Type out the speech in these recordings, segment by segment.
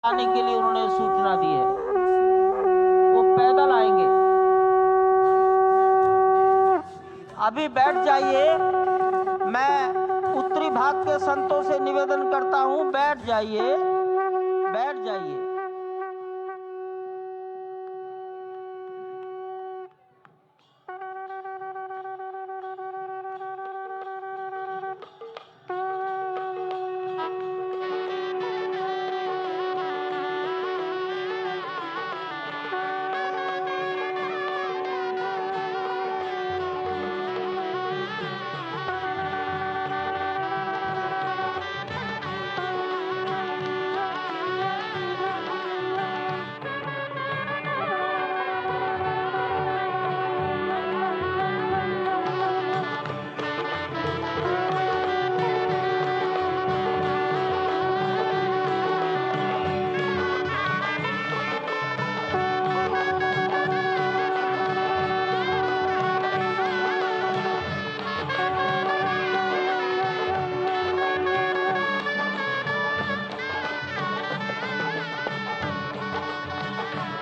आने के लिए उन्होंने सूचना दी है। वो पैदल आएंगे। अभी बैठ जाइए। मैं उत्तरी भाग के संतों से निवेदन करता हूं, बैठ जाइए, बैठ जाइए।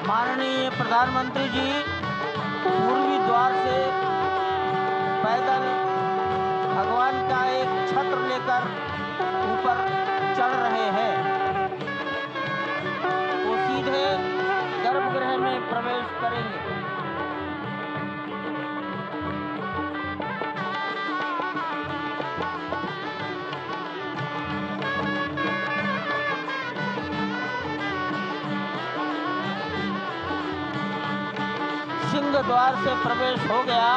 माननीय प्रधानमंत्री जी पूर्वी द्वार से पैदल भगवान का एक छत्र लेकर ऊपर चढ़ रहे हैं। वो सीधे गर्भगृह में प्रवेश करेंगे। सिंह द्वार से प्रवेश हो गया।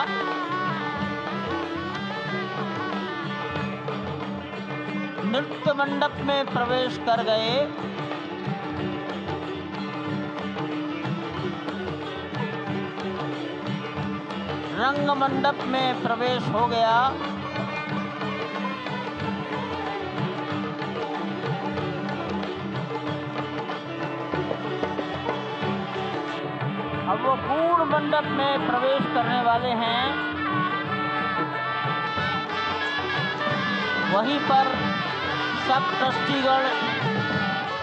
नृत्य मंडप में प्रवेश कर गए। रंग मंडप में प्रवेश हो गया। अब वो पूर्ण मंडप में प्रवेश करने वाले हैं। वहीं पर सब ट्रस्टीगण,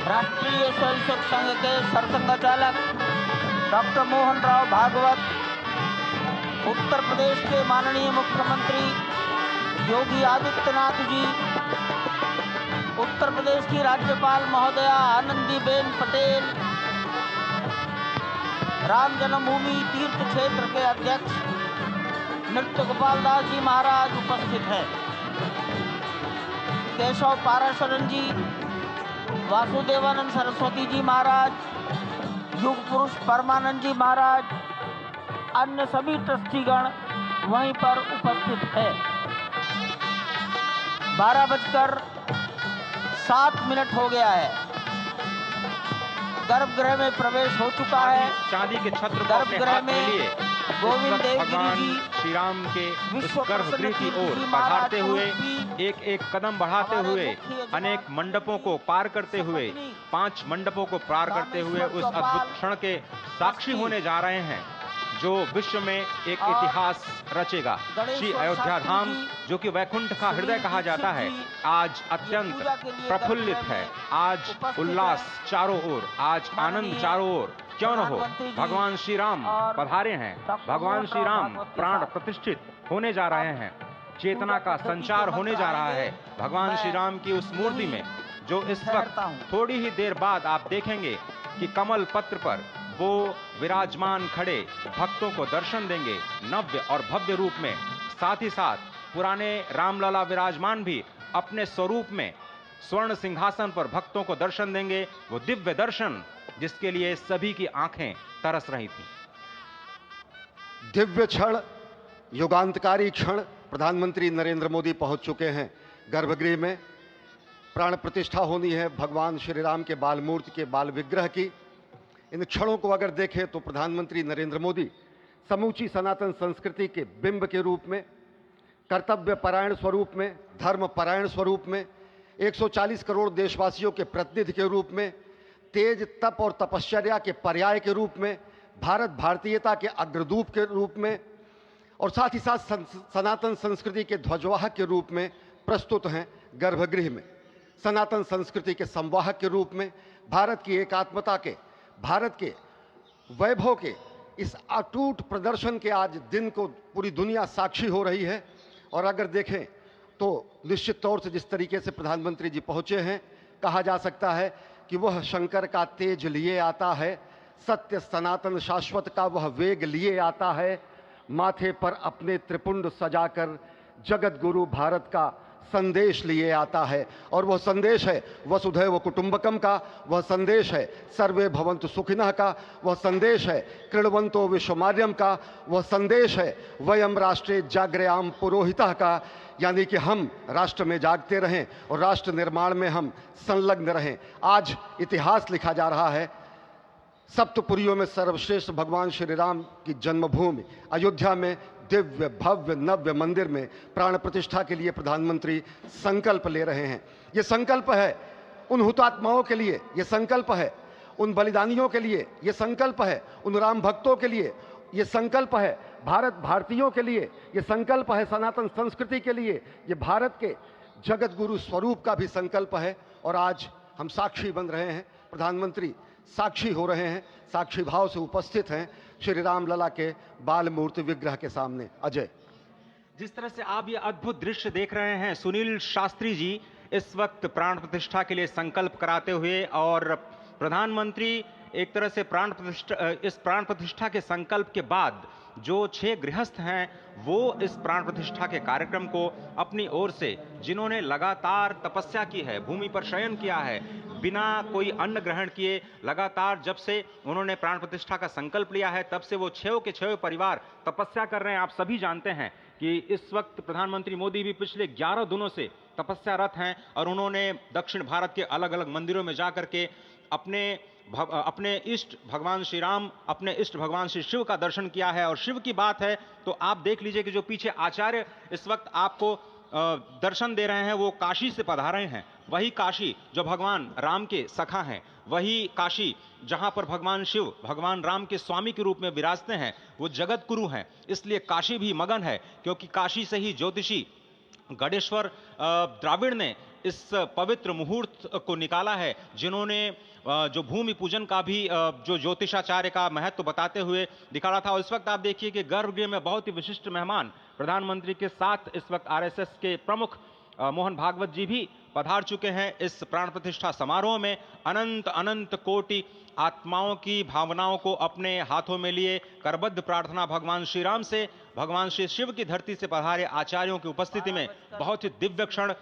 राष्ट्रीय स्वयंसेवक संघ के सरसंघचालक डॉक्टर मोहन राव भागवत, उत्तर प्रदेश के माननीय मुख्यमंत्री योगी आदित्यनाथ जी, उत्तर प्रदेश की राज्यपाल महोदया आनंदीबेन पटेल, राम जन्मभूमि तीर्थ क्षेत्र के अध्यक्ष नृत्य गोपाल दास जी महाराज उपस्थित हैं। केशव पाराशरन जी, वासुदेवानंद सरस्वती जी महाराज, युग पुरुष परमानंद जी महाराज, अन्य सभी ट्रस्टीगण वहीं पर उपस्थित है। 12:07 हो गया है। गर्भगृह में प्रवेश हो चुका है। चांदी के छत्र गर्भगृह में गोविंद देव भगवान श्री राम के गर्भगृह की ओर बढ़ाते हुए एक एक कदम बढ़ाते हुए अनेक मंडपों को पार करते हुए 5 मंडपों को पार करते हुए उस अद्भुत क्षण के साक्षी होने जा रहे हैं जो विश्व में एक इतिहास रचेगा। श्री अयोध्या धाम, जो कि वैकुंठ का हृदय कहा जाता है, आज अत्यंत प्रफुल्लित है। आज उल्लास चारों ओर, आज आनंद चारों ओर। क्यों न हो, भगवान श्री राम पधारे हैं। भगवान श्री राम प्राण प्रतिष्ठित होने जा रहे हैं। चेतना का संचार होने जा रहा है भगवान श्री राम की उस मूर्ति में, जो इस वक्त थोड़ी ही देर बाद आप देखेंगे कि कमल पत्र पर वो विराजमान खड़े भक्तों को दर्शन देंगे नव्य और भव्य रूप में। साथ ही साथ पुराने रामलला विराजमान भी अपने स्वरूप में स्वर्ण सिंहासन पर भक्तों को दर्शन देंगे। वो दिव्य दर्शन जिसके लिए सभी की आंखें तरस रही थी। दिव्य क्षण, युगांतकारी क्षण। प्रधानमंत्री नरेंद्र मोदी पहुंच चुके हैं गर्भगृह में। प्राण प्रतिष्ठा होनी है भगवान श्री राम के बाल मूर्ति के बाल विग्रह की। इन क्षणों को अगर देखें तो प्रधानमंत्री नरेंद्र मोदी समूची सनातन संस्कृति के बिंब के रूप में, कर्तव्य परायण स्वरूप में, धर्म परायण स्वरूप में, 140 करोड़ देशवासियों के प्रतिनिधि के रूप में, तेज तप और तपश्चर्या के पर्याय के रूप में, भारत भारतीयता के अग्रदूत के रूप में और साथ ही साथ सनातन संस्कृति के ध्वजवाहक के रूप में प्रस्तुत हैं गर्भगृह में। सनातन संस्कृति के संवाहक के रूप में भारत की एकात्मता के, भारत के वैभव के इस अटूट प्रदर्शन के आज दिन को पूरी दुनिया साक्षी हो रही है। और अगर देखें तो निश्चित तौर से जिस तरीके से प्रधानमंत्री जी पहुंचे हैं, कहा जा सकता है कि वह शंकर का तेज लिए आता है, सत्य सनातन शाश्वत का वह वेग लिए आता है, माथे पर अपने त्रिपुंड सजाकर जगत गुरु भारत का संदेश लिए आता है। और वह संदेश है वसुधैव कुटुंबकम का, वह संदेश है सर्वे भवन्तु सुखिनः का, वह संदेश है कृण्वन्तो विश्वमार्यम का, वह संदेश है वयम राष्ट्रे जाग्रयाम पुरोहितः का, यानी कि हम राष्ट्र में जागते रहें और राष्ट्र निर्माण में हम संलग्न रहें। आज इतिहास लिखा जा रहा है। सप्तपुरियों में सर्वश्रेष्ठ भगवान श्री राम की जन्मभूमि अयोध्या में दिव्य भव्य नव्य मंदिर में प्राण प्रतिष्ठा के लिए प्रधानमंत्री संकल्प ले रहे हैं। ये संकल्प है उन हुतात्माओं के लिए, ये संकल्प है उन बलिदानियों के लिए, ये संकल्प है उन राम भक्तों के लिए, ये संकल्प है भारत भारतीयों के लिए, ये संकल्प है सनातन संस्कृति के लिए, ये भारत के जगत गुरु स्वरूप का भी संकल्प है। और आज हम साक्षी बन रहे हैं, प्रधानमंत्री साक्षी हो रहे हैं, साक्षी भाव से उपस्थित हैं श्री राम लला के बाल मूर्ति विग्रह के सामने। अजय, जिस तरह से आप ये अद्भुत दृश्य देख रहे हैं, सुनील शास्त्री जी इस वक्त प्राण प्रतिष्ठा के लिए संकल्प कराते हुए, और प्रधानमंत्री एक तरह से इस प्राण प्रतिष्ठा के संकल्प के बाद जो 6 गृहस्थ हैं वो इस प्राण प्रतिष्ठा के कार्यक्रम को अपनी ओर से, जिन्होंने लगातार तपस्या की है, भूमि पर शयन किया है, बिना कोई अन्न ग्रहण किए, लगातार जब से उन्होंने प्राण प्रतिष्ठा का संकल्प लिया है तब से वो 6 के 6 परिवार तपस्या कर रहे हैं। आप सभी जानते हैं कि इस वक्त प्रधानमंत्री मोदी भी पिछले 11 दिनों से तपस्यारत हैं और उन्होंने दक्षिण भारत के अलग अलग मंदिरों में जाकर के अपने इष्ट भगवान श्री राम, अपने इष्ट भगवान श्री शिव का दर्शन किया है। और शिव की बात है तो आप देख लीजिए कि जो पीछे आचार्य इस वक्त आपको दर्शन दे रहे हैं वो काशी से पधारे हैं। वही काशी जो भगवान राम के सखा हैं, वही काशी जहां पर भगवान शिव भगवान राम के स्वामी के रूप में विराजते हैं, वो जगत गुरु हैं। इसलिए काशी भी मगन है, क्योंकि काशी से ही ज्योतिषी गणेश्वर द्राविड़ ने इस पवित्र मुहूर्त को निकाला है, जिन्होंने जो भूमि पूजन का भी जो ज्योतिषाचार्य का महत्व बताते हुए दिखाया था। और इस वक्त आप देखिए कि गर्भगृह में बहुत ही विशिष्ट मेहमान प्रधानमंत्री के साथ इस वक्त आरएसएस के प्रमुख मोहन भागवत जी भी पधार चुके हैं। इस प्राण प्रतिष्ठा समारोह में अनंत अनंत कोटि आत्माओं की भावनाओं को अपने हाथों में लिए करबद्ध प्रार्थना भगवान श्री राम से, भगवान श्री शिव की धरती से पधारे आचार्यों की उपस्थिति में बहुत ही दिव्य क्षण।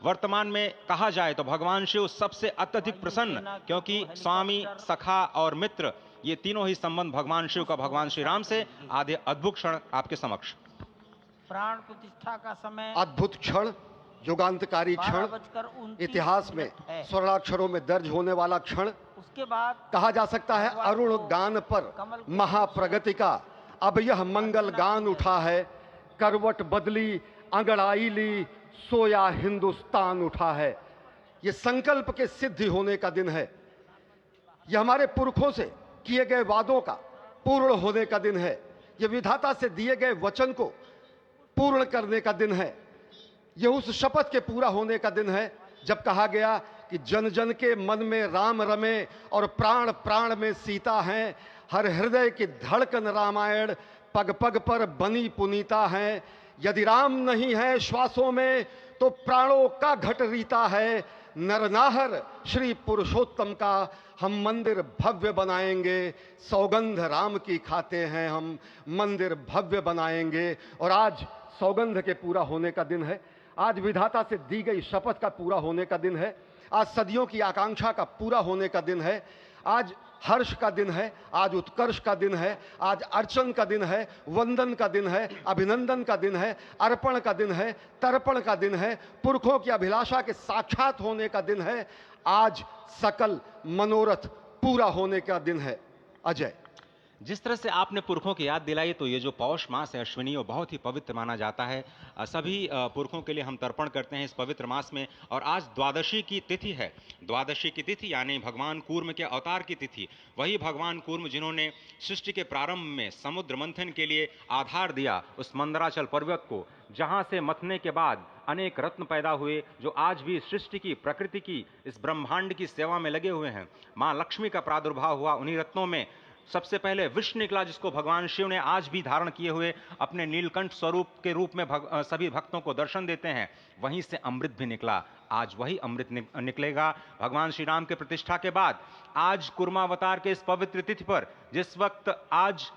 वर्तमान में कहा जाए तो भगवान शिव सबसे अत्यधिक प्रसन्न, क्योंकि स्वामी, सखा और मित्र ये तीनों ही संबंध भगवान शिव का भगवान श्री राम से। आधे अद्भुत क्षण आपके समक्ष। प्राण प्रतिष्ठा का समय अद्भुत क्षण, युगांतकारी क्षण, इतिहास में स्वर्णाक्षरों में दर्ज होने वाला क्षण। उसके बाद कहा जा सकता है अरुण गान पर महाप्रगति का अब यह मंगल गान उठा है, करवट बदली अंगड़ाई ली सोया हिंदुस्तान उठा है। यह संकल्प के सिद्धि होने का दिन है, यह हमारे पुरखों से किए गए वादों का पूर्ण होने का दिन है, यह विधाता से दिए गए वचन को पूर्ण करने का दिन है, यह उस शपथ के पूरा होने का दिन है जब कहा गया कि जन जन के मन में राम रमे और प्राण प्राण में सीता हैं, हर हृदय की धड़कन रामायण पग पग पर बनी पुनीता है। यदि राम नहीं है श्वासों में तो प्राणों का घट रीता है, नरनाहर श्री पुरुषोत्तम का हम मंदिर भव्य बनाएंगे, सौगंध राम की खाते हैं हम मंदिर भव्य बनाएंगे। और आज सौगंध के पूरा होने का दिन है, आज विधाता से दी गई शपथ का पूरा होने का दिन है, आज सदियों की आकांक्षा का पूरा होने का दिन है, आज हर्ष का दिन है, आज उत्कर्ष का दिन है, आज अर्चन का दिन है, वंदन का दिन है, अभिनंदन का दिन है, अर्पण का दिन है, तर्पण का दिन है, पुरखों की अभिलाषा के साक्षात होने का दिन है, आज सकल मनोरथ पूरा होने का दिन है। अजय, जिस तरह से आपने पुरखों की याद दिलाई, तो ये जो पौष मास है अश्विनी, वो बहुत ही पवित्र माना जाता है। सभी पुरखों के लिए हम तर्पण करते हैं इस पवित्र मास में। और आज द्वादशी की तिथि है, द्वादशी की तिथि यानी भगवान कूर्म के अवतार की तिथि। वही भगवान कूर्म जिन्होंने सृष्टि के प्रारंभ में समुद्र मंथन के लिए आधार दिया उस मंदराचल पर्वत को, जहाँ से मथने के बाद अनेक रत्न पैदा हुए जो आज भी सृष्टि की, प्रकृति की, इस ब्रह्मांड की सेवा में लगे हुए हैं। मां लक्ष्मी का प्रादुर्भाव हुआ उन्हीं रत्नों में। सबसे पहले विष निकला, जिसको भगवान शिव ने आज भी धारण किए हुए अपने नीलकंठ स्वरूप के रूप में सभी भक्तों को दर्शन देते हैं। वहीं से अमृत भी निकला, आज वही अमृत निकलेगा भगवान श्री राम के प्रतिष्ठा के बाद। आज कुर्मावतार के इस पवित्र तिथि पर, जिस वक्त आज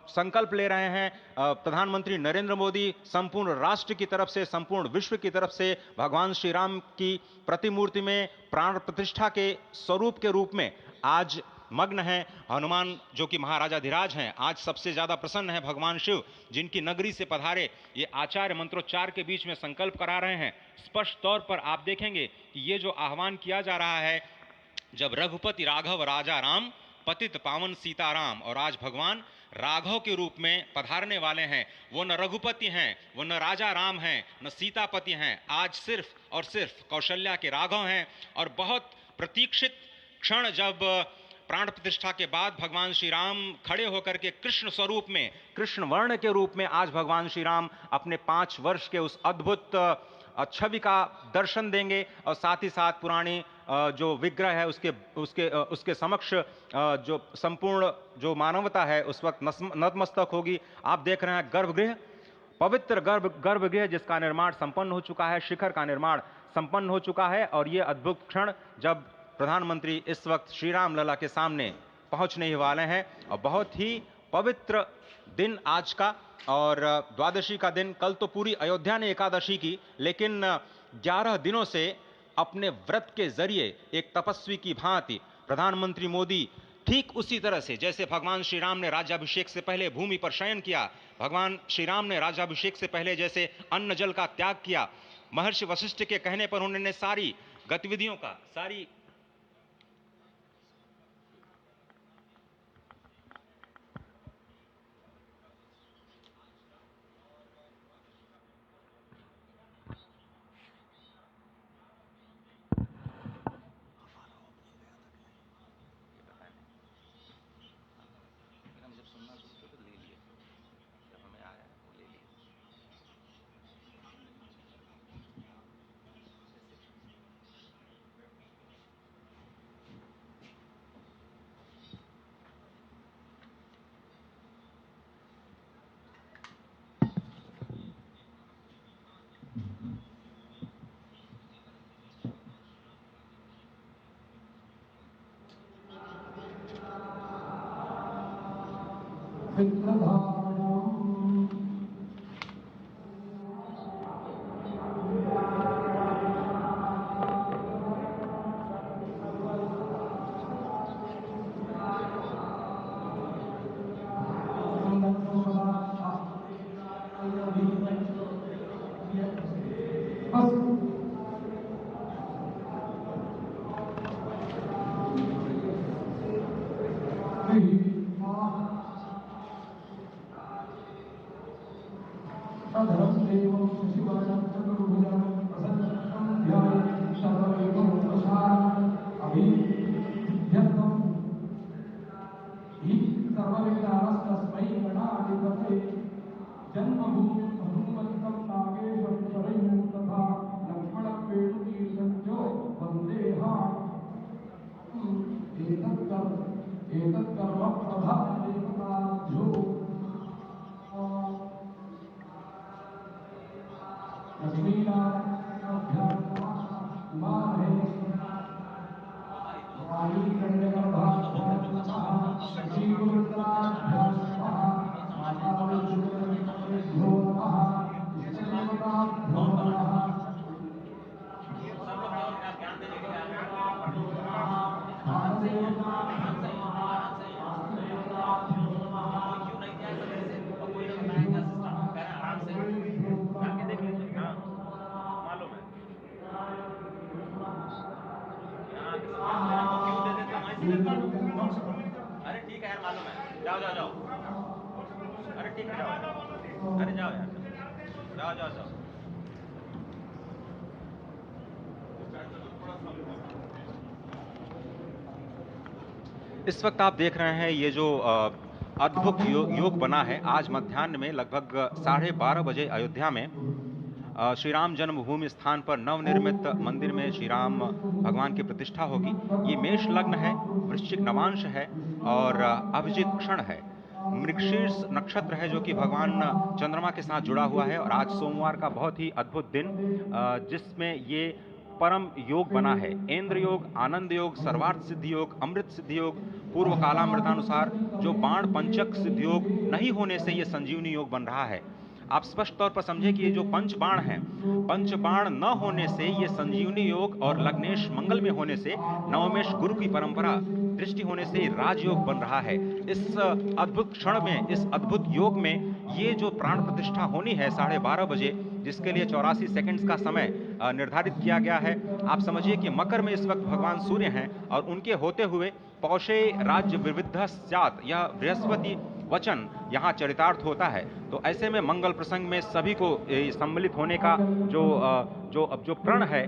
संकल्प ले रहे हैं प्रधानमंत्री नरेंद्र मोदी, संपूर्ण राष्ट्र की तरफ से, संपूर्ण विश्व की तरफ से भगवान श्री राम की प्रतिमूर्ति में प्राण प्रतिष्ठा के स्वरूप के रूप में आज मग्न है। हनुमान जो कि महाराजाधिराज हैं, आज सबसे ज्यादा प्रसन्न है भगवान शिव, जिनकी नगरी से पधारे ये आचार्य मंत्रोच्चार के बीच में संकल्प करा रहे हैं। स्पष्ट तौर पर आप देखेंगे कि ये जो आह्वान किया जा रहा है, जब रघुपति राघव राजा राम, पतित पावन सीताराम, और आज भगवान राघव के रूप में पधारने वाले हैं। वो न रघुपति हैं, वो न राजा राम हैं, न सीतापति हैं, आज सिर्फ और सिर्फ कौशल्या के राघव हैं। और बहुत प्रतीक्षित क्षण, जब प्राण प्रतिष्ठा के बाद भगवान श्री राम खड़े होकर के कृष्ण स्वरूप में, कृष्ण वर्ण के रूप में आज भगवान श्री राम अपने 5 वर्ष के उस अद्भुत छवि का दर्शन देंगे। और साथ ही साथ पुरानी जो विग्रह है उसके समक्ष जो संपूर्ण जो मानवता है उस वक्त नतमस्तक होगी। आप देख रहे हैं गर्भगृह, पवित्र गर्भगृह जिसका निर्माण संपन्न हो चुका है, शिखर का निर्माण संपन्न हो चुका है। और ये अद्भुत क्षण जब प्रधानमंत्री इस वक्त श्री राम लला के सामने पहुंचने ही वाले हैं। और बहुत ही पवित्र दिन आज का, और द्वादशी का दिन। कल तो पूरी अयोध्या ने एकादशी की, लेकिन 11 दिनों से अपने व्रत के जरिए एक तपस्वी की भांति प्रधानमंत्री मोदी ठीक उसी तरह से, जैसे भगवान श्री राम ने राज्याभिषेक से पहले भूमि पर शयन किया, भगवान श्री राम ने राज्याभिषेक से पहले जैसे अन्न जल का त्याग किया, महर्षि वशिष्ठ के कहने पर उन्होंने सारी गतिविधियों का, सारी अरे ठीक है यार, मालूम है, जाओ जाओ जाओ, अरे ठीक है जाओ, अरे जाओ यार, जाओ जाओ जाओ। इस वक्त आप देख रहे हैं ये जो अद्भुत योग बना है। आज मध्याह्न में लगभग 12:30 बजे अयोध्या में श्री राम जन्मभूमि स्थान पर नवनिर्मित मंदिर में श्री राम भगवान की प्रतिष्ठा होगी। ये मेष लग्न है, वृश्चिक नवांश है और अभिजित क्षण है। मृगशीर्ष नक्षत्र है जो कि भगवान चंद्रमा के साथ जुड़ा हुआ है और आज सोमवार का बहुत ही अद्भुत दिन जिसमें ये परम योग बना है। इंद्र योग, आनंद योग, सर्वार्थ सिद्धि योग, अमृत सिद्धि योग, पूर्व कालामृतानुसार जो बाण पंचक सिद्धि योग नहीं होने से ये संजीवनी योग बन रहा है। आप स्पष्ट तौर पर समझे कि ये जो पंच बाण हैं, पंच बाण न होने से ये संजीवनी योग और लग्नेश मंगल में होने से नवमेश गुरु की परंपरा दृष्टि होने से राजयोग बन रहा है। इस अद्भुत क्षण में, इस अद्भुत योग में ये जो प्राण प्रतिष्ठा होनी है 12:30 बजे, जिसके लिए 84 सेकंड्स का समय निर्धारित किया गया है। आप समझिए कि मकर में इस वक्त भगवान सूर्य हैं और उनके होते हुए पौषे राज्य विविध स्यात्, यह बृहस्पति वचन यहाँ चरितार्थ होता है। तो ऐसे में मंगल प्रसंग में सभी को सम्मिलित होने का जो प्रण है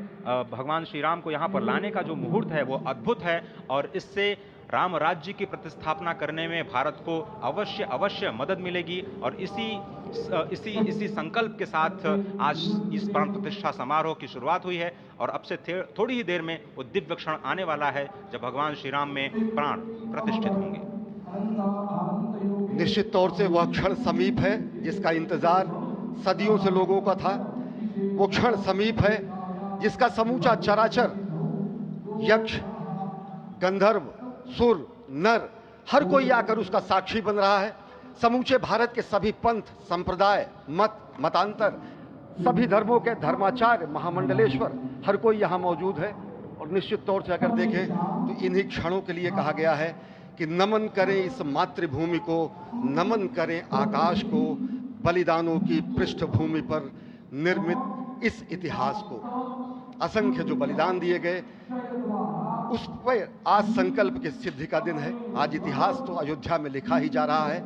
भगवान श्री राम को यहाँ पर लाने का जो मुहूर्त है वो अद्भुत है और इससे राम राज्य की प्रतिस्थापना करने में भारत को अवश्य मदद मिलेगी। और इसी संकल्प के साथ आज इस प्राण प्रतिष्ठा समारोह की शुरुआत हुई है और अब से थोड़ी ही देर में वो दिव्य क्षण आने वाला है जब भगवान श्री राम में प्राण प्रतिष्ठित होंगे। निश्चित तौर से वह क्षण समीप है जिसका इंतजार सदियों से लोगों का था। वो क्षण समीप है जिसका समूचा चराचर, यक्ष, गंधर्व, सुर, नर, हर कोई आकर उसका साक्षी बन रहा है। समूचे भारत के सभी पंथ, संप्रदाय, मतांतर, सभी धर्मों के धर्माचार्य, महामंडलेश्वर, हर कोई यहाँ मौजूद है। और निश्चित तौर से अगर देखें तो इन्हीं क्षणों के लिए कहा गया है कि नमन करें इस मातृभूमि को, नमन करें आकाश को, बलिदानों की पृष्ठभूमि पर निर्मित इस इतिहास को। असंख्य जो बलिदान दिए गए उस पर आज संकल्प की सिद्धि का दिन है। आज इतिहास तो अयोध्या में लिखा ही जा रहा है।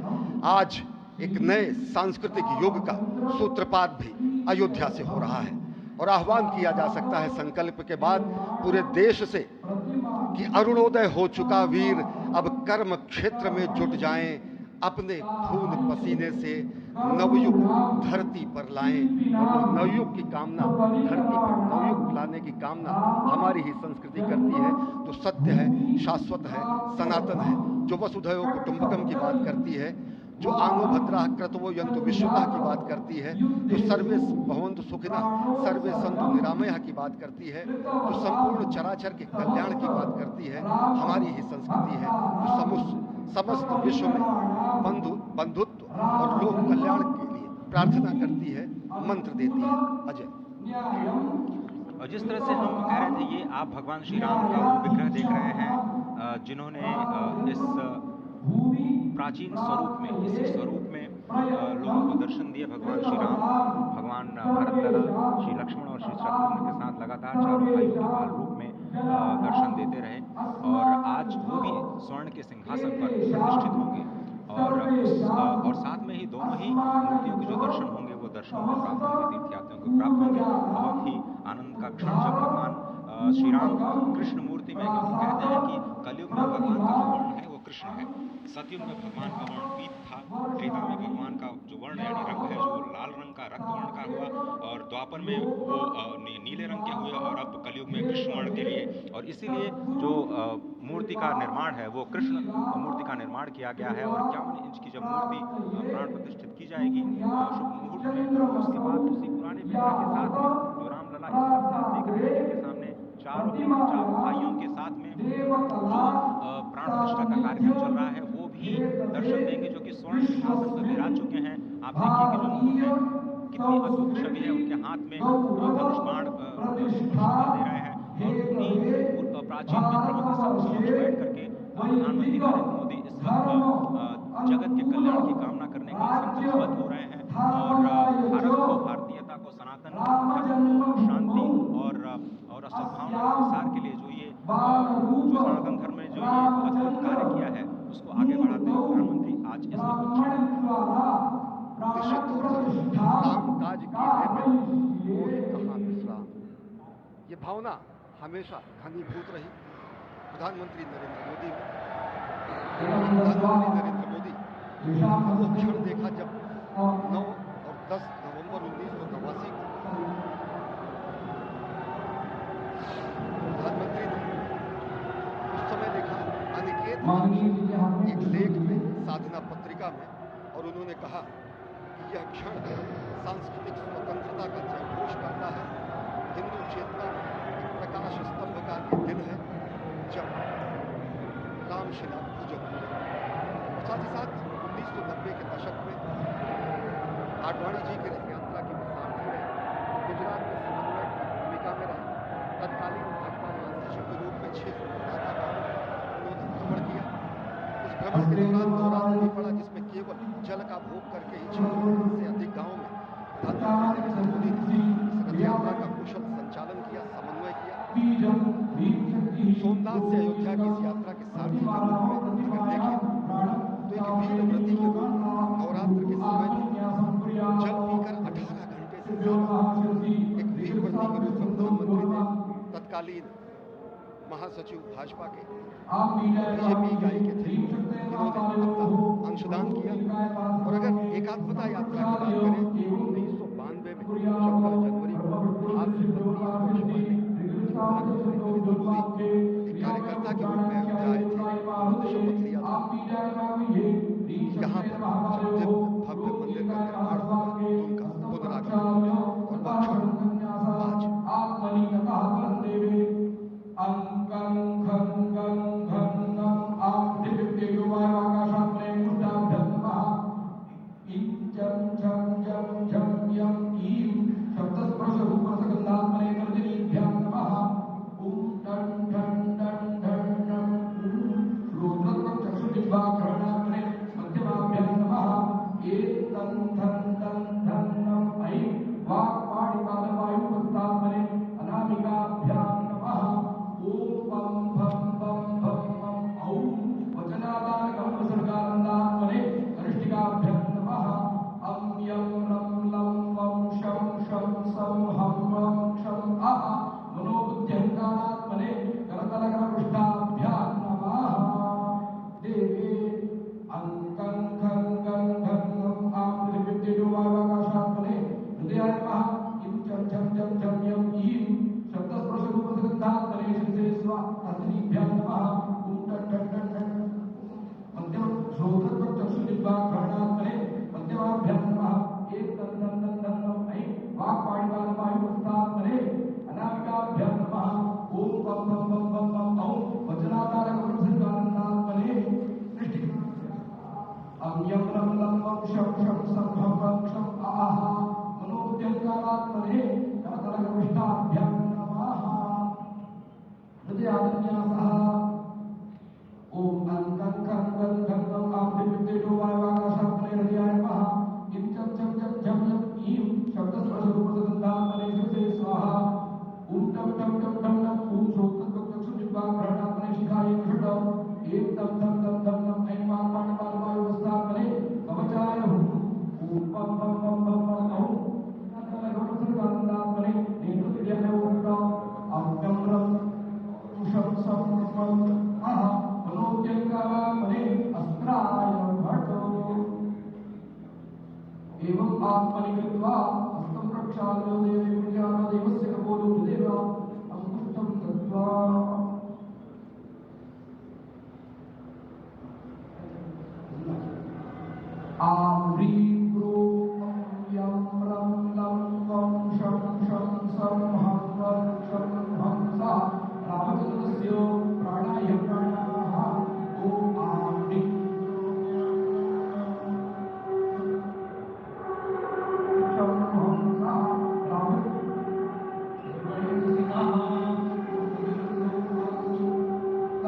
आज एक नए सांस्कृतिक युग का सूत्रपात भी अयोध्या से हो रहा है और आह्वान किया जा सकता है संकल्प के बाद पूरे देश से कि अरुणोदय हो चुका वीर अब कर्म क्षेत्र में जुट जाएं, अपने खून पसीने से नवयुग धरती पर लाएं। और नवयुग की कामना, धरती पर नवयुग लाने की कामना हमारी ही संस्कृति करती है। तो सत्य है, शाश्वत है, सनातन है, जो वसुधैव कुटुंबकम की बात करती है, जो आंगो भद्रा क्रतवो यंतु विश्वता की बात करती है, जो सर्वे भवन्तु सुखिनः सर्वे सन्तु निरामयः की बात करती है, जो संपूर्ण चराचर के कल्याण की बात करती है, हमारी ही संस्कृति है, जो समस्त विश्व में बंधुत्व और लोक कल्याण के लिए प्रार्थना करती है, मंत्र देती है। अजय, और जिस तरह से हम कह रहे थे, ये आप भगवान श्री राम का विग्रह देख रहे हैं जिन्होंने इस प्राचीन स्वरूप में, इसी स्वरूप में लोगों को दर्शन दिए। भगवान श्री राम, भगवान भरतलला, श्री लक्ष्मण और श्री शत्रुघ्न के साथ लगातार चारों भाइयों के बाल रूप में दर्शन देते रहे और आज वो भी स्वर्ण के सिंहासन पर प्रतिष्ठित होंगे और साथ में ही दोनों ही मूर्तियों के जो दर्शन होंगे वो दर्शन को प्राप्त होंगे, तीर्थयात्रियों को प्राप्त होंगे। बहुत ही आनंद का क्षण जब भगवान श्री राम कृष्ण मूर्ति में, क्योंकि कहते हैं कि कलयुग में भगवान का जो वर्ण है वो कृष्ण है, सतयुग में भगवान का वर्ण पीत था, त्रेता में भगवान का जो वर्ण यानी रंग है जो लाल रंग का रक्त वर्ण का हुआ और द्वापर में वो नीले रंग के हुए और अब कलयुग में कृष्ण वर्ण के लिए। और इसीलिए जो मूर्ति का निर्माण है वो कृष्ण मूर्ति का निर्माण किया गया है और 51 इंच की जब मूर्ति प्राण प्रतिष्ठित की जाएगी शुभ मुहूर्त में, उसके बाद उसी पुराने विग्रह के साथ में जो रामलला इस वक्त आप देख रहे हैं जिनके सामने चारों भाइयों के साथ में जो प्राण प्रतिष्ठा का कार्यक्रम चल रहा है वो भी दर्शन देंगे, जो कि स्वर्ण सिंहासन पर विराज चुके हैं। आप देखिए कि जो मुकुट है कितनी अद्भुत छवि है, उनके हाथ में धनुष बाण दे रहे हैं और उन्हीं प्राचीन विग्रहों के समक्ष बैठ करके प्रधानमंत्री नरेंद्र मोदी इस वक्त जगत के कल्याण की कामना करने के लिए संकल्पबद्ध हो रहे हैं और भारत को, भारतीयता को, सनातन धर्म को शांति और सद्भावना के प्रसार के लिए जो सनातन धर्म में जो ये अद्भुत कार्य किया है उसको आगे बढ़ाते हुए प्रधानमंत्री आज इस काम काज की कहाँ विश्राम, ये भावना हमेशा घनीभूत रही प्रधानमंत्री नरेंद्र मोदी वो क्षण देखा जब 9 और 10 नवंबर 1989 को एक लेख में, साधना पत्रिका में, और उन्होंने कहा कि यह क्षण सांस्कृतिक स्वतंत्रता का जयघोष करता है, हिंदू चेतना एक प्रकाश स्तंभ का ये दिन है जब रामशिला पूजन हुए। और साथ ही साथ 1990 के दशक में आडवाणी जी की रथ यात्रा की सारथी रहे, गुजरात में समन्वय की भूमिका में रहे, तत्कालीन भाजपा महासचिव के रूप में 6 उन्होंने भ्रमण किया। उस भ्रमण के दौरान नवरात्र भी पड़ा, जिसमें केवल जल का भोग करके ही 6 से अधिक गाँव में प्रधानमंत्री नरेंद्र मोदी ने इस रथ यात्रा का कुशल संचालन किया, समन्वय किया। सोमनाथ से अयोध्या की इस यात्रा के सारथी के रूप में अगर देखें तो एक वीर व्रती के रूप में नवरात्र के समय में जल पीकर 18 घंटे से ज्यादा एक वीर व्रती के रूप में प्रधानमंत्री ने तत्कालीन महासचिव भाजपा के बीजेपी इकाई के थे, इन्होंने अपना अंशदान किया। और अगर एकात्मता यात्रा की बात करें, 1992 में 14 जनवरी को आज से 32 वर्ष पहले प्रधानमंत्री नरेंद्र मोदी एक कार्यकर्ता के रूप में अयोध्या आए थे, शपथ लिया था यहाँ पर जब दिव्य भव्य मंदिर का निर्माण होगा तो उनका पुनरागमन होगा।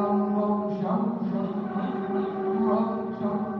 और वह क्षण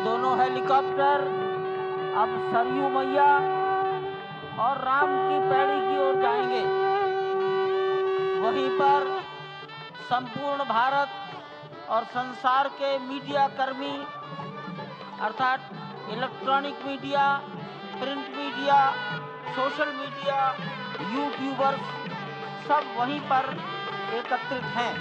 दोनों हेलीकॉप्टर अब सरयू मैया और राम की पैड़ी की ओर जाएंगे। वहीं पर संपूर्ण भारत और संसार के मीडिया कर्मी अर्थात electronic media, print media, social media, YouTubers सब वहीं पर एकत्रित हैं।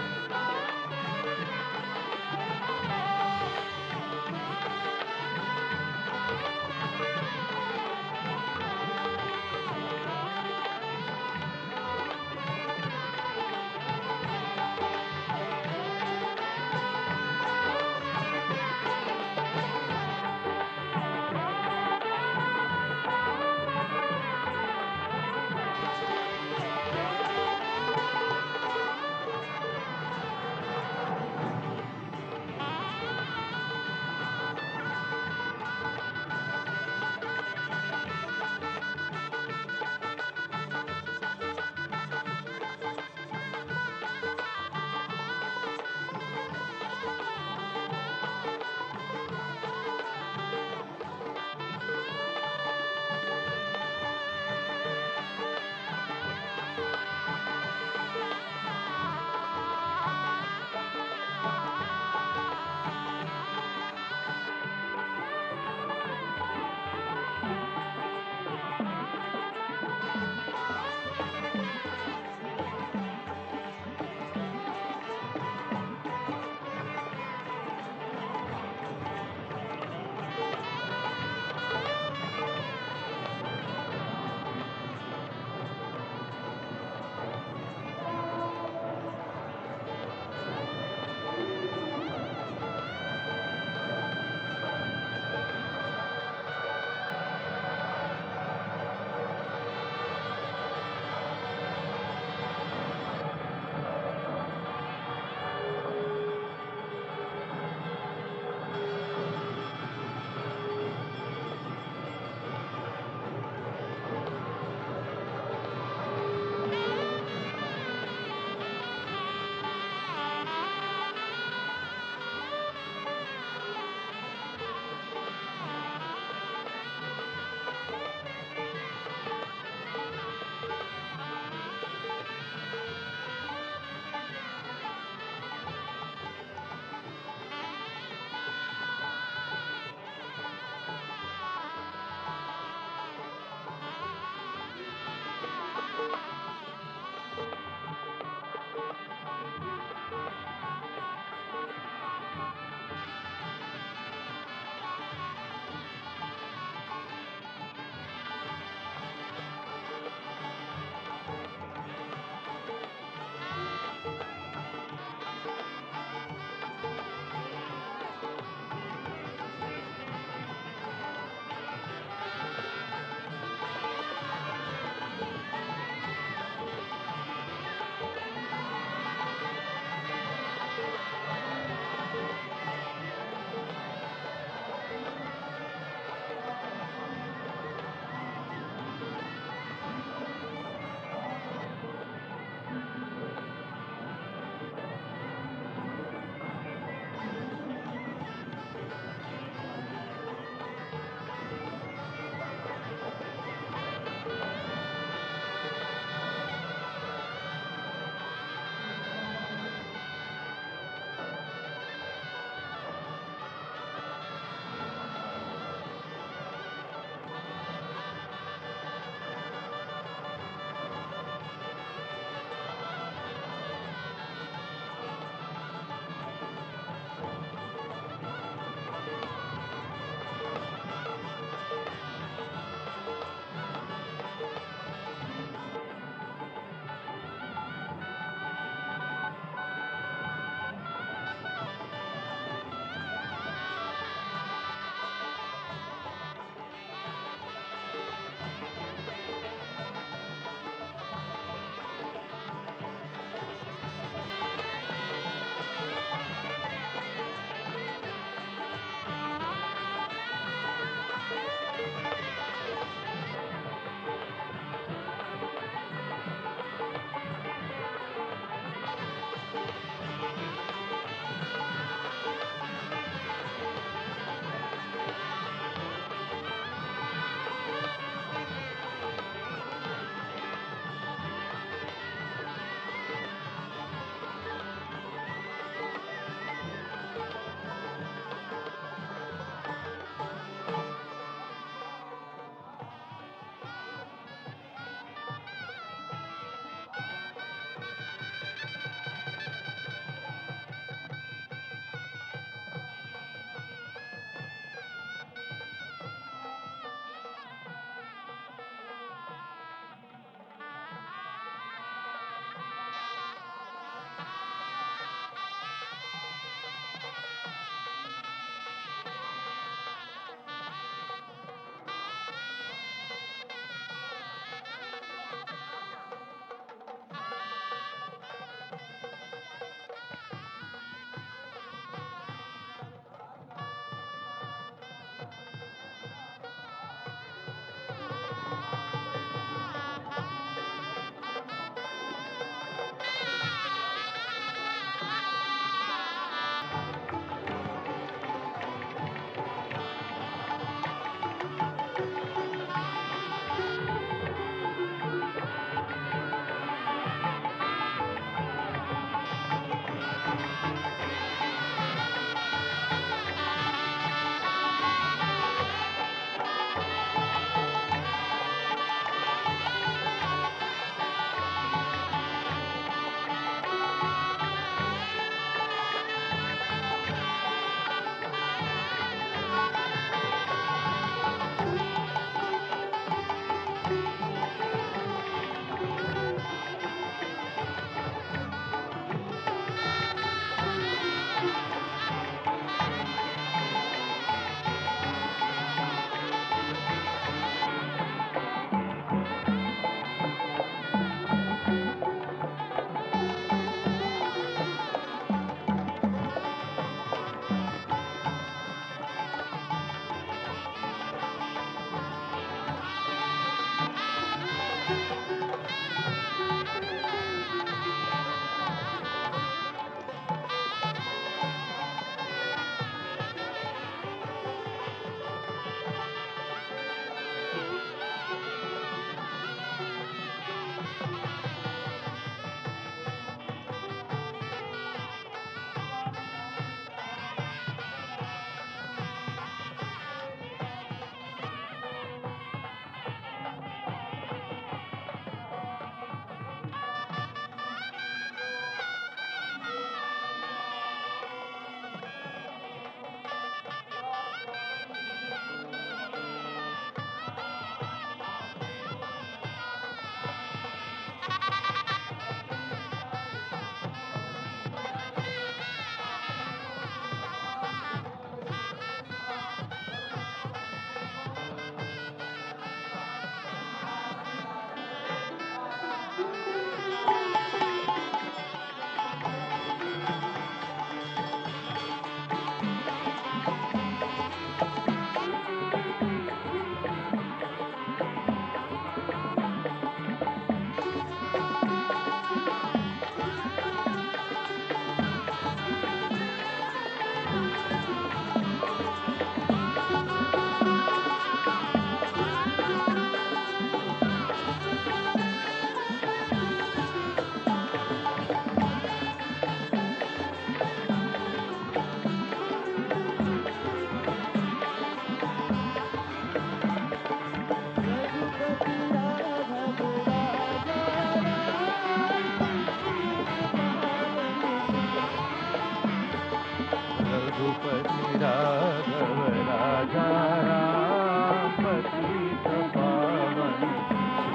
राघव राजा राम पतित पावन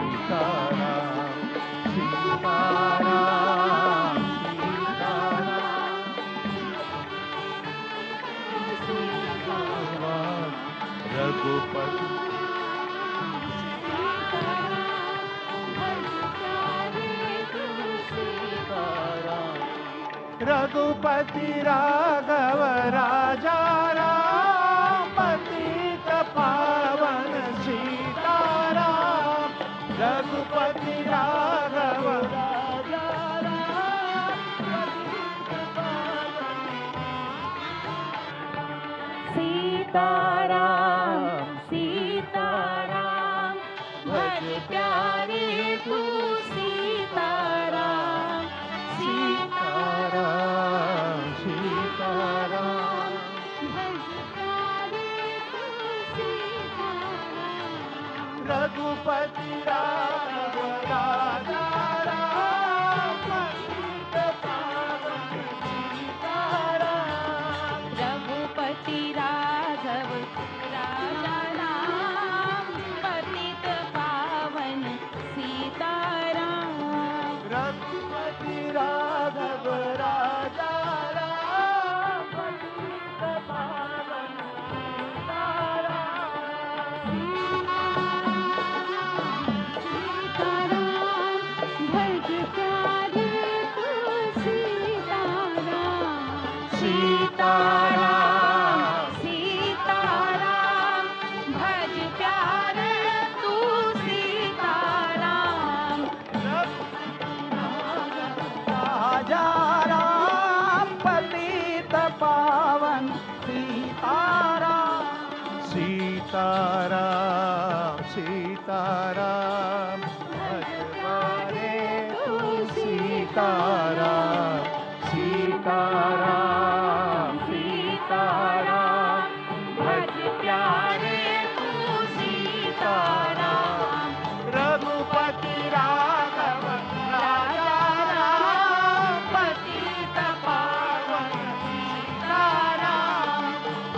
सीताराम सीताराम सीताराम रघुपति रघुपति राघव राजा राम पतित पावन सीताराम रघुपति राघव राजा राम पतित पावन सीताराम सीताराम भज प्यारे तू सीताराम सीताराम सीताराम भज प्यारे तू सीताराम रघुपति राघव राजा राम पतित पावन सीताराम रघुपति राघव राजा राम पतित पावन सीताराम रघुपति राघव राजा राम पतित पावन सीताराम भज प्यारे तू सीताराम सीताराम सीताराम भज प्यारे तू सीताराम राजा राम पतित पावन सीताराम सीताराम सीताराम भज प्यारे तू सीताराम सीताराम सीताराम भज प्यारे तू सीताराम रघुपति राघव राजा राम पतित पावन सीताराम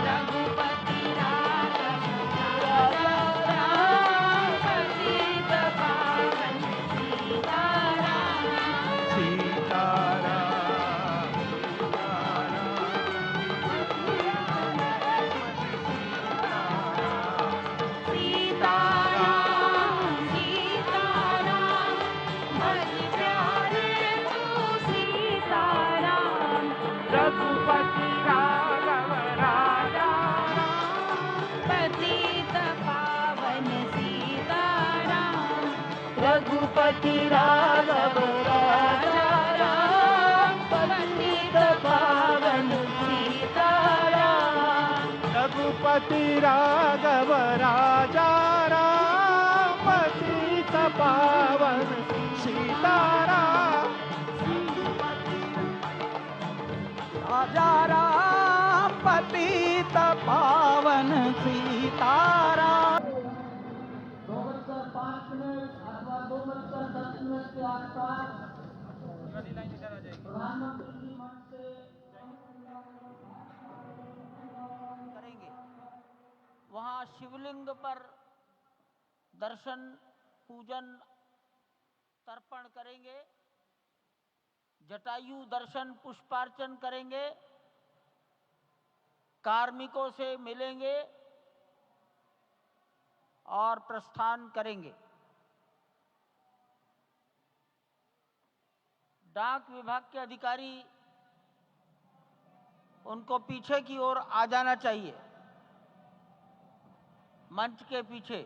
रघुपति राघव राजा राम पतित पावन सीताराम सीताराम सीताराम सीताराम भज प्यारे तू सीताराम रघुपति राघव राजा पतित पावन सीताराम रघुपति राघव राजा राम पतित पावन सीताराम रघुपति राघव राजा राम पतित पावन सीताराम राजा राम पतित पावन सीताराम 5 मिनट अथवा 2:10 के आसपास प्रधानमंत्री जी मंच से करेंगे। वहाँ शिवलिंग पर दर्शन पूजन तर्पण करेंगे, जटायु दर्शन पुष्पार्चन करेंगे, कार्मिकों से मिलेंगे और प्रस्थान करेंगे। डाक विभाग के अधिकारी उनको पीछे की ओर आ जाना चाहिए, मंच के पीछे।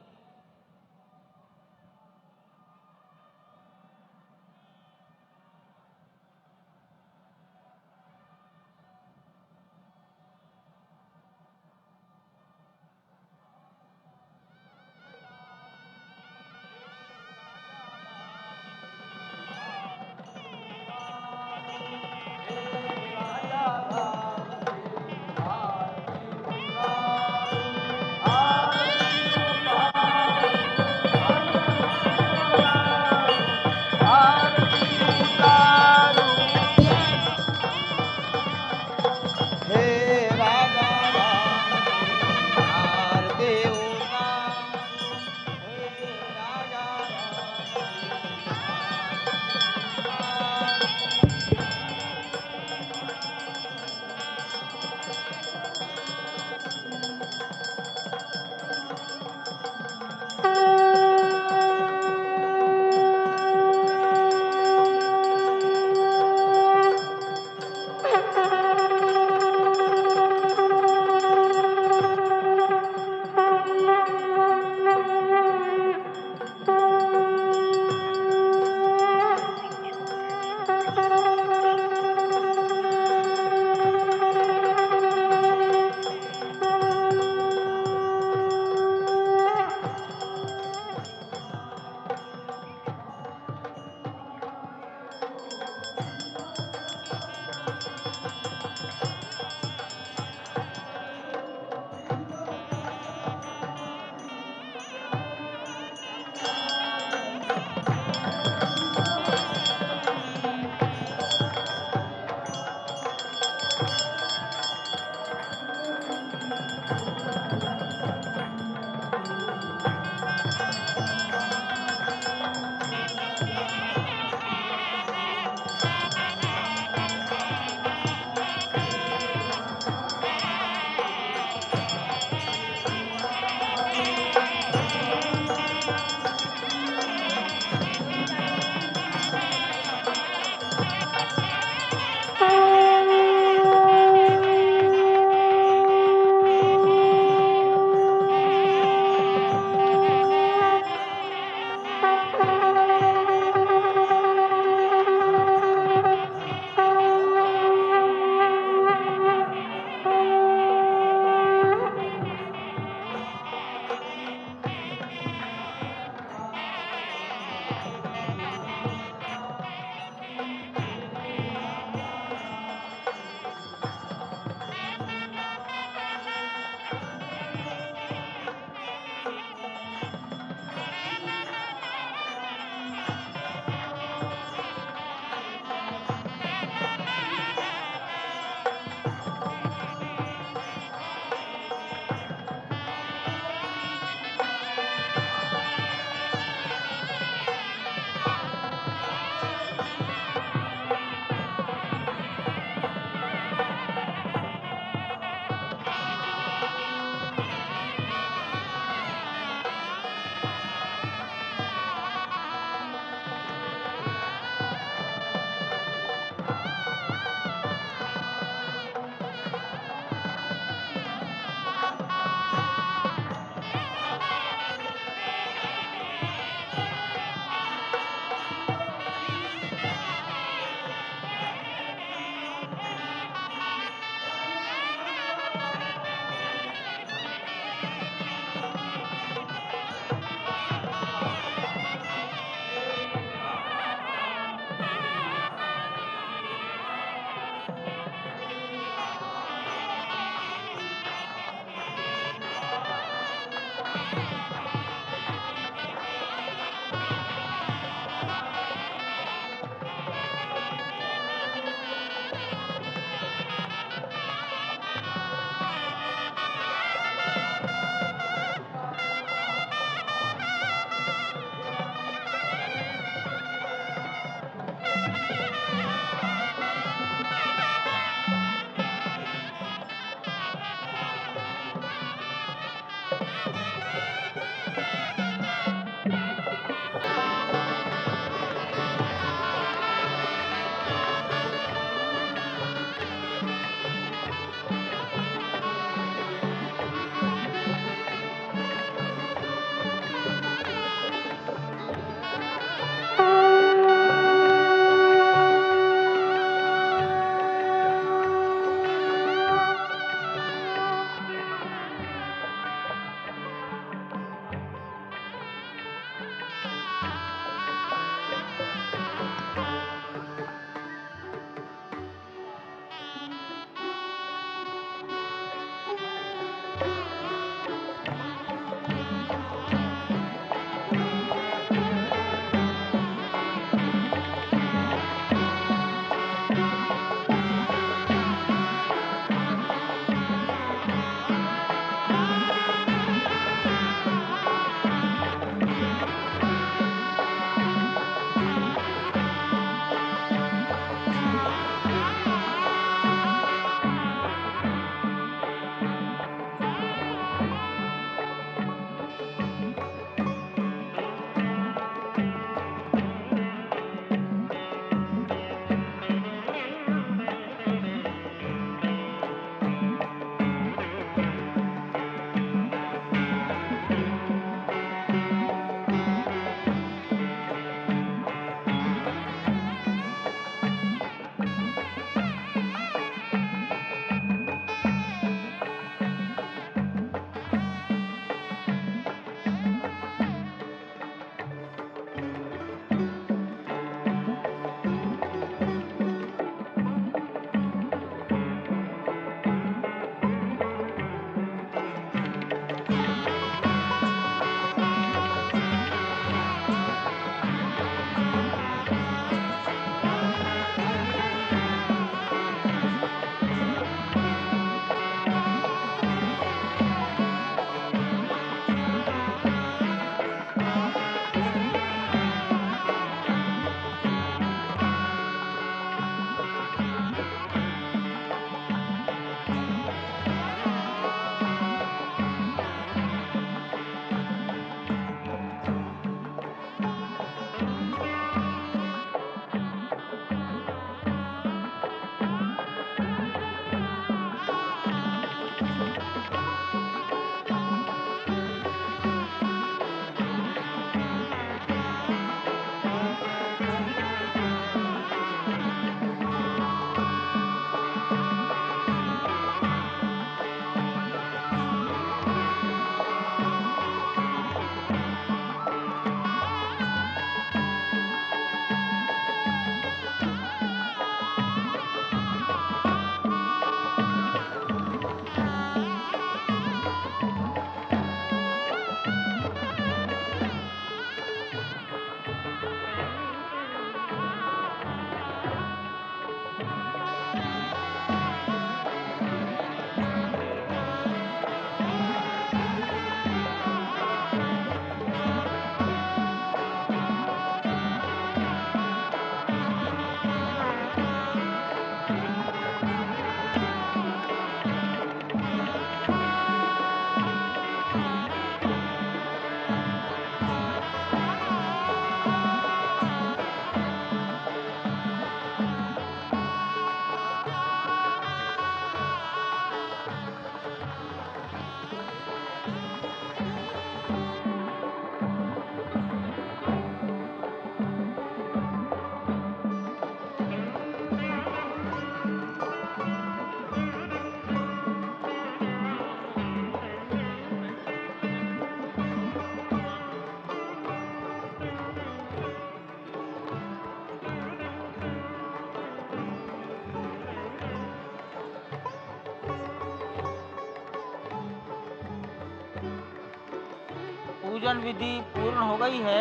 पूजन विधि पूर्ण हो गई है।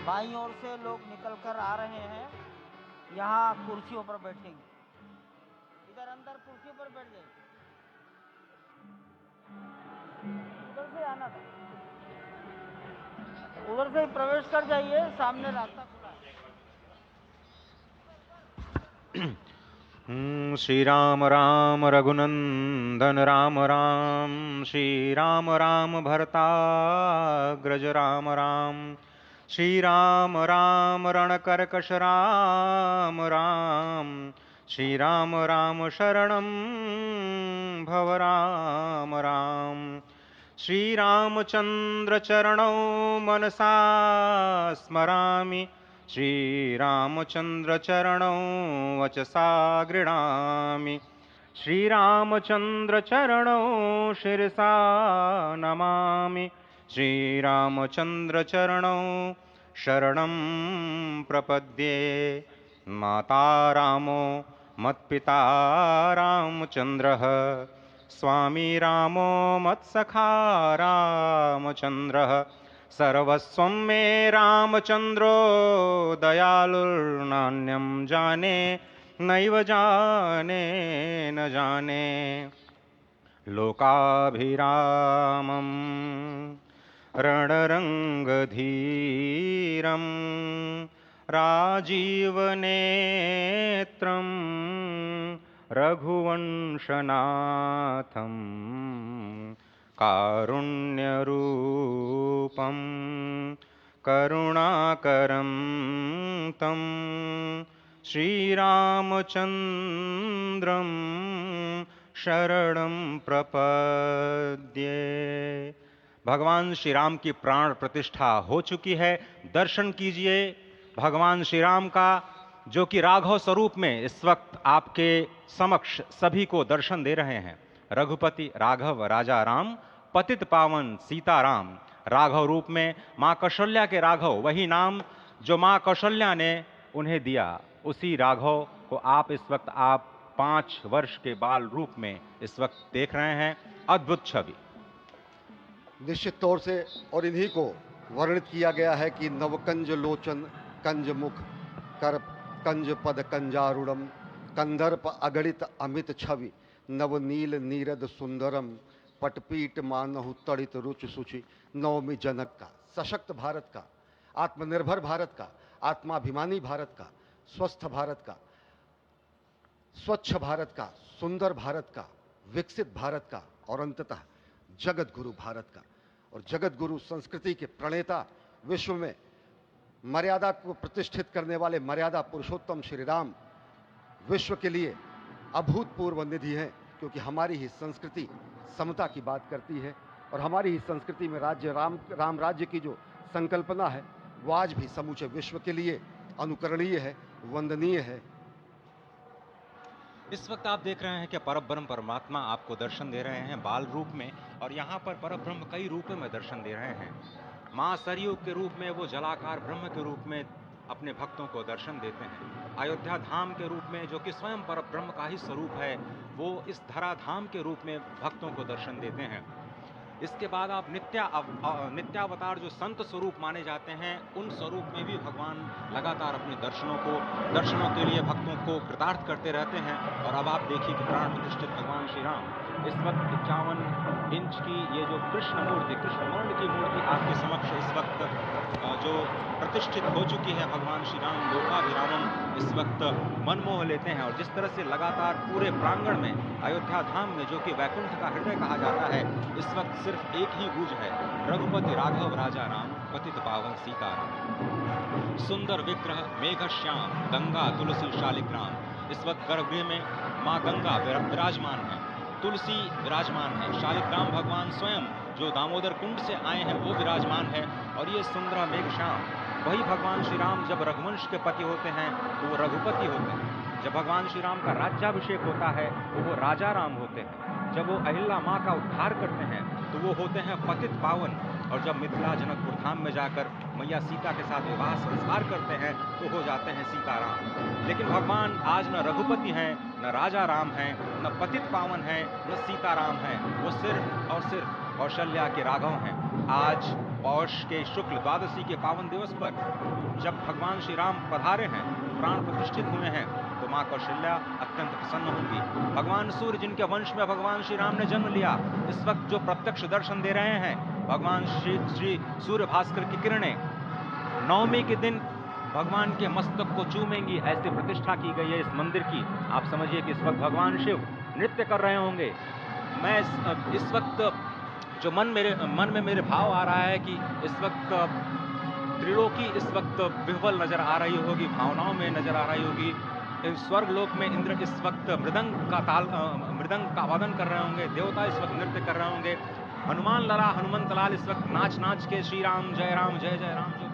बाईं ओर से लोग निकल कर आ रहे हैं, यहाँ कुर्सियों पर बैठेंगे। इधर अंदर कुर्सियों पर बैठ जाइए, उधर से आना था, उधर से ही प्रवेश कर जाइए, सामने रास्ता खुला है। श्री राम राम रघुनंदन राम राम, श्री राम राम भरताग्रज राम राम, श्री राम राम रणकर्कश राम राम, श्री राम राम शरणं भव राम राम, श्री रामचंद्र चरणौ मनसा स्मरामि, श्री रामचंद्र चरणौ वचसा गृह्णामि, श्री रामचंद्र चरणौ शिरसा नमामि, श्री रामचंद्र चरणौ शरणं प्रपद्ये। माता रामो मत्पिता रामचंद्रः, स्वामी रामो मत्सखा रामचंद्रः, सर्वस्वं मे रामचंद्रो दयालुर्नान्यं जाने नैव जाने न जाने। लोकाभिरामं रणरंगधीरं राजीवनेत्रं रघुवंशनाथं, कारुण्यरूपं करुणाकरं तं श्रीरामचन्द्रं शरणं प्रपद्ये। भगवान श्री राम की प्राण प्रतिष्ठा हो चुकी है। दर्शन कीजिए भगवान श्री राम का, जो कि राघव स्वरूप में इस वक्त आपके समक्ष सभी को दर्शन दे रहे हैं। रघुपति राघव राजा राम, पतित पावन सीताराम। राघव रूप में माँ कौशल्या के राघव, वही नाम जो माँ कौशल्या ने उन्हें दिया, उसी राघव को आप इस वक्त 5 वर्ष के बाल रूप में इस वक्त देख रहे हैं। अद्भुत छवि। निश्चित तौर से और इन्हीं को वर्णित किया गया है कि नवकंज लोचन कंज मुख कर कंज पद कंजारुणम, कंदर्प अगणित अमित छवि, नवनील नीरद सुंदरम, पटपीट मानहु तड़ित रुचि सुचि। नवमी जनक का, सशक्त भारत का, आत्मनिर्भर भारत का, आत्माभिमानी भारत का, स्वस्थ भारत का, स्वच्छ भारत का, सुंदर भारत का, विकसित भारत का और अंततः जगत गुरु भारत का। और जगत गुरु संस्कृति के प्रणेता, विश्व में मर्यादा को प्रतिष्ठित करने वाले मर्यादा पुरुषोत्तम श्री राम विश्व के लिए अभूतपूर्व निधि हैं, क्योंकि हमारी ही संस्कृति समता की बात करती है और हमारी ही संस्कृति में राम राज्य की जो संकल्पना है वो आज भी समूचे विश्व के लिए अनुकरणीय है, वंदनीय है। इस वक्त आप देख रहे हैं कि परब्रह्म परमात्मा आपको दर्शन दे रहे हैं बाल रूप में, और यहाँ पर परब्रह्म कई रूपों में दर्शन दे रहे हैं। माँ सरयू के रूप में वो जलाकार ब्रह्म के रूप में अपने भक्तों को दर्शन देते हैं। अयोध्या धाम के रूप में, जो कि स्वयं परब्रह्म का ही स्वरूप है, वो इस धरा धाम के रूप में भक्तों को दर्शन देते हैं। इसके बाद आप नित्यावतार जो संत स्वरूप माने जाते हैं, उन स्वरूप में भी भगवान लगातार अपने दर्शनों के लिए भक्तों को कृतार्थ करते रहते हैं। और अब आप देखिए कि प्राण प्रतिष्ठित भगवान श्री राम इस वक्त 51 इंच की ये जो कृष्ण वर्ण की मूर्ति आपके समक्ष इस वक्त जो प्रतिष्ठित हो चुकी है, भगवान श्री राम लोकाभिरामम इस वक्त मनमोह लेते हैं। और जिस तरह से लगातार पूरे प्रांगण में अयोध्या धाम में, जो कि वैकुंठ का हृदय कहा जाता है, इस वक्त सिर्फ एक ही गूंज है, रघुपति राघव राजा राम, पतित पावन सीताराम। सुंदर विग्रह मेघश्याम, गंगा तुलसी शालिग्राम। इस वक्त गर्भगृह में माँ गंगा विराजमान है, तुलसी विराजमान है, शालिग्राम भगवान स्वयं जो दामोदर कुंड से आए हैं वो विराजमान है। और ये सुंदर मेघश्याम, वही भगवान श्री राम जब रघुवंश के पति होते हैं तो वो रघुपति होते हैं। जब भगवान श्री राम का राज्याभिषेक होता है तो वो राजा राम होते हैं। जब वो अहिल्या माँ का उद्धार करते हैं तो वो होते हैं पतित पावन। और जब मिथिला जनकपुर धाम में जाकर मैया सीता के साथ विवाह संस्कार करते हैं तो हो जाते हैं सीताराम। लेकिन भगवान आज न रघुपति हैं, न राजा राम हैं, न पतित पावन हैं, न सीताराम हैं। वो सिर्फ और सिर्फ कौशल्या के राघव हैं। आज पौष के शुक्ल द्वादशी के पावन दिवस पर जब भगवान श्री राम पधारे हैं, प्राण प्रतिष्ठित हुए हैं, तो माँ कौशल्या अत्यंत प्रसन्न होंगी। भगवान सूर्य जिनके वंश में भगवान श्री राम ने जन्म लिया, इस वक्त जो प्रत्यक्ष दर्शन दे रहे हैं, भगवान श्री सूर्य भास्कर की किरणें नवमी के दिन भगवान के मस्तक को चूमेंगी। ऐसी प्रतिष्ठा की गई है इस मंदिर की। आप समझिए कि इस वक्त भगवान शिव नृत्य कर रहे होंगे। मैं इस वक्त जो मन में मेरे भाव आ रहा है कि इस वक्त त्रिलोकी इस वक्त विह्वल नजर आ रही होगी, भावनाओं में नजर आ रही होगी। स्वर्ग लोक में इंद्र इस वक्त मृदंग का वादन कर रहे होंगे, देवता इस वक्त नृत्य कर रहे होंगे। हनुमान लला हनुमंत लाल इस वक्त नाच नाच के श्री राम जय जय राम जो